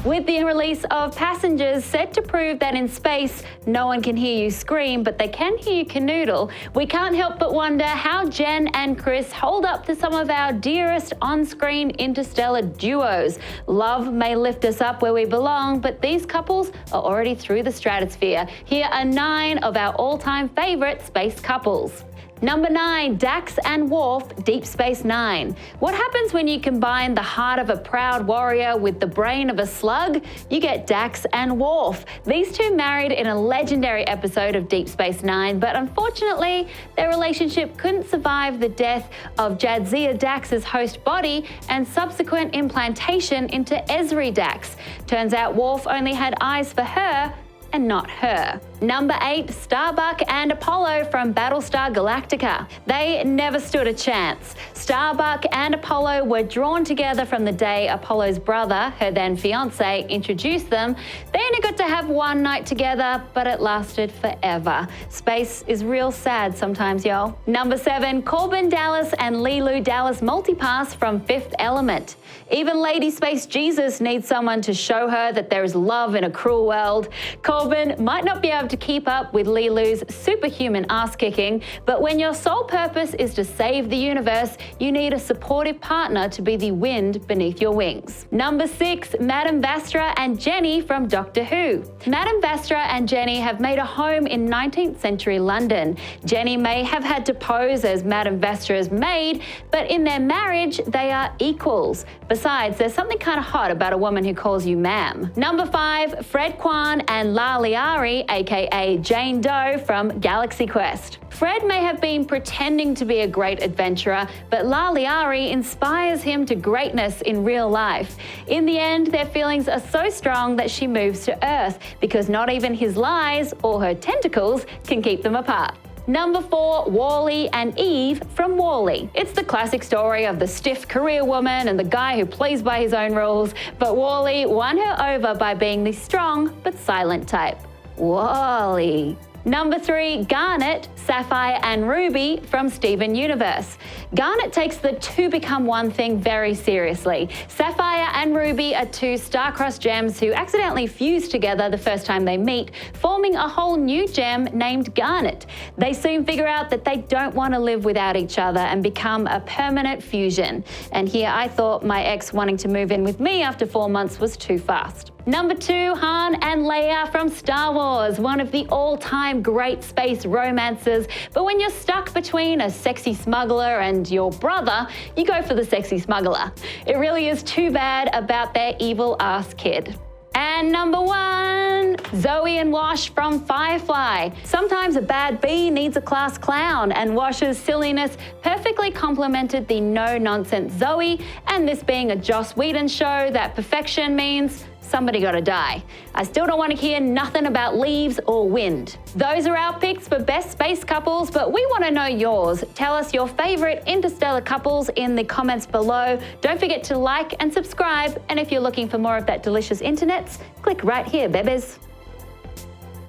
with the release of Passengers said to prove that in space, no one can hear you scream, but they can hear you canoodle, we can't help but wonder how Jen and Chris hold up to some of our dearest on-screen interstellar duos. Love may lift us up where we belong, but these couples are already through the stratosphere. Here are 9 of our all-time favorite space couples. Number 9, Dax and Worf, Deep Space Nine. What happens when you combine the heart of a proud warrior with the brain of a slug? You get Dax and Worf. These two married in a legendary episode of Deep Space Nine, but unfortunately, their relationship couldn't survive the death of Jadzia Dax's host body and subsequent implantation into Ezri Dax. Turns out Worf only had eyes for her and not her. Number 8, Starbuck and Apollo from Battlestar Galactica. They never stood a chance. Starbuck and Apollo were drawn together from the day Apollo's brother, her then fiance, introduced them. They only got to have one night together, but it lasted forever. Space is real sad sometimes, y'all. Number 7, Corbin Dallas and LEELOO DALLAS-MULTIPASS from Fifth Element. Even Lady Space Jesus needs someone to show her that there is love in a cruel world. Corbin might not be able to keep up with LEELOO's superhuman ass-kicking, but when your sole purpose is to save the universe, you need a supportive partner to be the wind beneath your wings. Number 6, Madame VASTRA and Jenny from Doctor Who. Madame VASTRA and Jenny have made a home in 19th century London. Jenny may have had to pose as Madame VASTRA's maid, but in their marriage, they are equals. Besides, there's something kind of hot about a woman who calls you ma'am. Number 5, Fred Kwan and La Liari, aka Jane Doe from Galaxy Quest. Fred may have been pretending to be a great adventurer, but La Liari inspires him to greatness in real life. In the end, their feelings are so strong that she moves to Earth, because not even his lies or her tentacles can keep them apart. Number 4, Wally and Eve from WALL-E. It's the classic story of the stiff career woman and the guy who plays by his own rules, but Wally won her over by being the strong but silent type. WALL-E. Number 3, Garnet, Sapphire and Ruby from Steven Universe. Garnet takes the two become one thing very seriously. Sapphire and Ruby are two star-crossed gems who accidentally fuse together the first time they meet, forming a whole new gem named Garnet. They soon figure out that they don't want to live without each other and become a permanent fusion. And here I thought my ex wanting to move in with me after 4 months was too fast. Number 2, Han and Leia from Star Wars, one of the all-time great space romances. But when you're stuck between a sexy smuggler and your brother, you go for the sexy smuggler. It really is too bad about their evil-ass kid. And number 1, Zoe and Wash from Firefly. Sometimes a bad bee needs a class clown, and Wash's silliness perfectly complemented the no-nonsense Zoe, and this being a Joss Whedon show, that perfection means somebody gotta die. I still don't want to hear nothing about leaves or wind. Those are our picks for best space couples, but we want to know yours. Tell us your favorite interstellar couples in the comments below. Don't forget to like and subscribe, and if you're looking for more of that delicious internets, click right here, bebes.